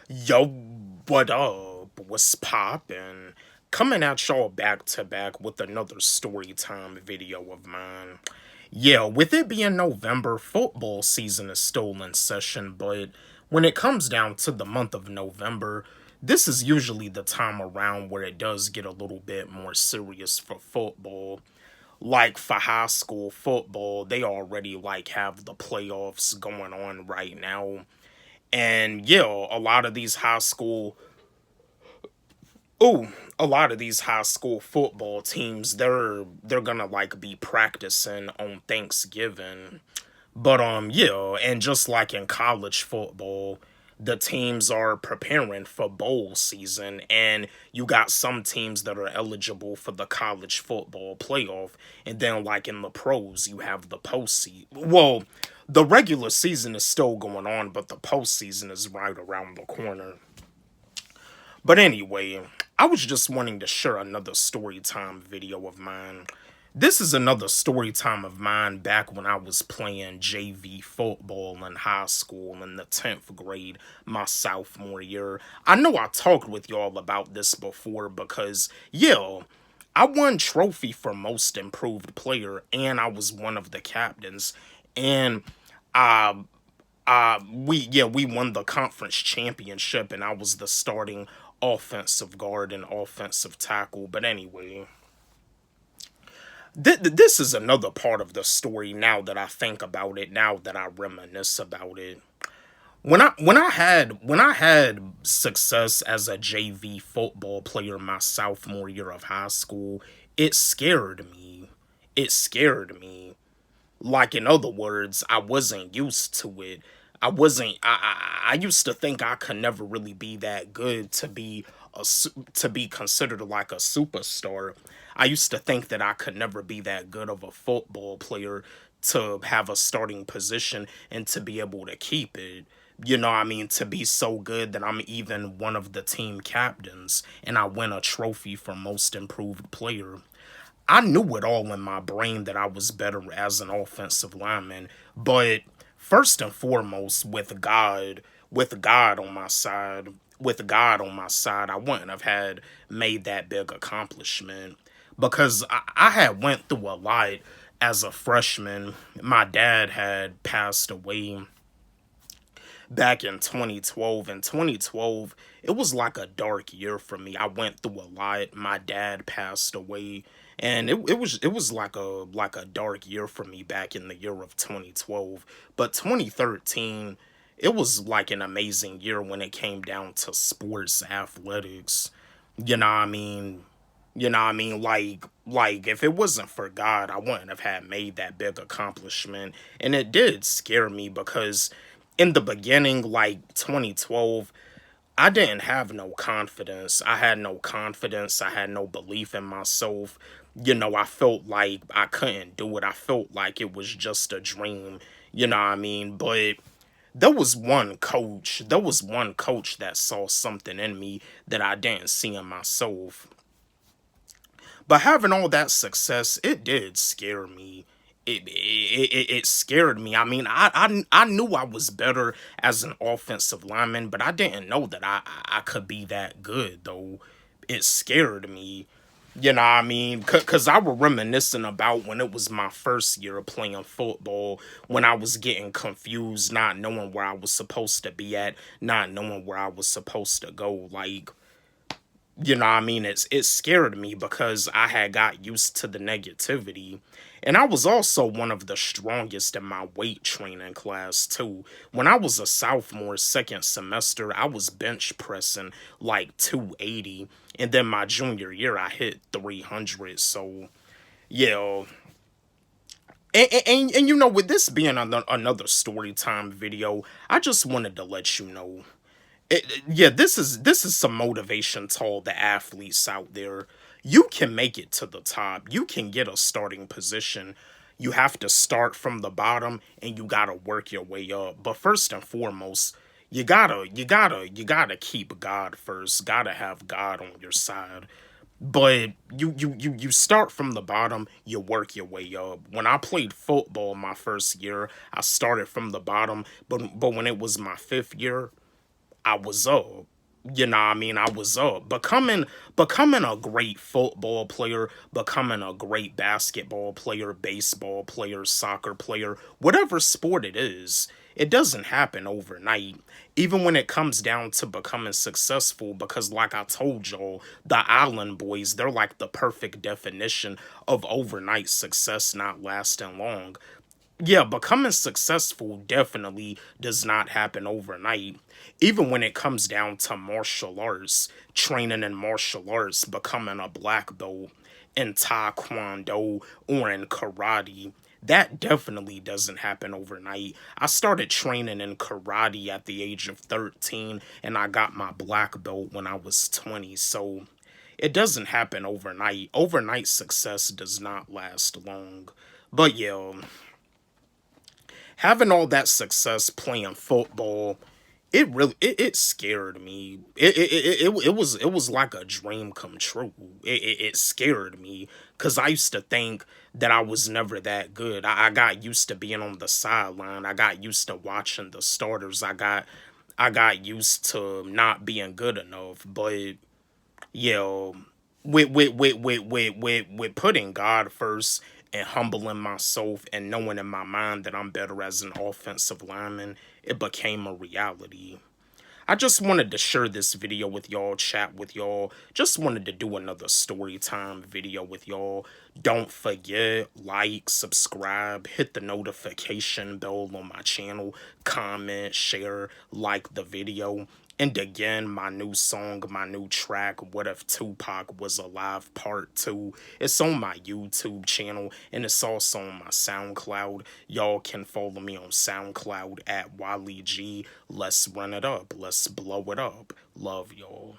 Yo, what up? What's poppin'? Coming at y'all back to back with another story time video of mine. Yeah, with it being November, football season is still in session, but when it comes down to the month of November, this is usually the time around where it does get a little bit more serious for football. Like for high school football, they already have the playoffs going on right now. And yeah, ooh, a lot of these high school football teams, they're gonna be practicing on Thanksgiving. But yeah, and just like in college football, the teams are preparing for bowl season, and you got some teams that are eligible for the college football playoff, and then in the pros, you have the postseason. Well, the regular season is still going on, but the postseason is right around the corner. But anyway, I was just wanting to share another story time video of mine. This is another story time of mine back when I was playing JV football in high school in the 10th grade, my sophomore year. I know I talked with y'all about this before because, yeah, I won trophy for most improved player and I was one of the captains. And uh, we won the conference championship and I was the starting offensive guard and offensive tackle. But anyway, this is another part of the story now that I think about it, now that I reminisce about it. When I had success as a JV football player my sophomore year of high school, it scared me. It scared me. Like, in other words, I wasn't used to it. I used to think I could never really be that good to be to be considered like a superstar. I used to think that I could never be that good of a football player to have a starting position and to be able to keep it. You know what I mean? To be so good that I'm even one of the team captains and I win a trophy for most improved player. I knew it all in my brain that I was better as an offensive lineman, but first and foremost, with God on my side, I wouldn't have had made that big accomplishment because I had went through a lot as a freshman. My dad had passed away back in 2012. In 2012, it was like a dark year for me. I went through a lot. My dad passed away, and it was like a dark year for me back in the year of 2012. But 2013, it was like an amazing year when it came down to sports athletics. You know what I mean? You know what I mean? Like if it wasn't for God, I wouldn't have had made that big accomplishment. And it did scare me because in the beginning, like 2012, I didn't have no confidence. I had no confidence. I had no belief in myself. You know, I felt like I couldn't do it. I felt like it was just a dream. You know what I mean? But there was one coach that saw something in me that I didn't see in myself. But having all that success, it did scare me. It scared me. I mean, I knew I was better as an offensive lineman, but I didn't know that I could be that good, though. It scared me. You know what I mean? Because I was reminiscing about when it was my first year of playing football, when I was getting confused, not knowing where I was supposed to be at, not knowing where I was supposed to go. Like, you know what I mean? It scared me because I had got used to the negativity. And I was also one of the strongest in my weight training class too. When I was a sophomore second semester, I was bench pressing like 280. And then my junior year I hit 300. So yeah. And you know, with this being another story time video, I just wanted to let you know yeah, this is some motivation to all the athletes out there. You can make it to the top. You can get a starting position. You have to start from the bottom and you gotta work your way up. But first and foremost, you gotta keep God first. Gotta have God on your side. But you start from the bottom, you work your way up. When I played football my first year, I started from the bottom, but when it was my fifth year, I was up. You know what I mean? I was up. Becoming a great football player, becoming a great basketball player, baseball player, soccer player, whatever sport it is, it doesn't happen overnight. Even when it comes down to becoming successful, because like I told y'all, the Island Boys, they're like the perfect definition of overnight success not lasting long. Yeah, becoming successful definitely does not happen overnight. Even when it comes down to martial arts, training in martial arts, becoming a black belt in taekwondo or in karate, that definitely doesn't happen overnight. I started training in karate at the age of 13 and I got my black belt when I was 20. So it doesn't happen overnight. Overnight success does not last long. But yeah, having all that success playing football, it scared me. It was like a dream come true. It scared me because I used to think that I was never that good. I got used to being on the sideline. I got used to watching the starters. I got used to not being good enough. But yeah, with putting God first and humbling myself and knowing in my mind that I'm better as an offensive lineman, it became a reality. I just wanted to share this video with y'all, chat with y'all. Just wanted to do another story time video with y'all. Don't forget, like, subscribe, hit the notification bell on my channel, comment, share, like the video. And again, my new song, my new track, What If Tupac Was Alive Part 2. It's on my YouTube channel and it's also on my SoundCloud. Y'all can follow me on SoundCloud at Wally G. Let's run it up. Let's blow it up. Love y'all.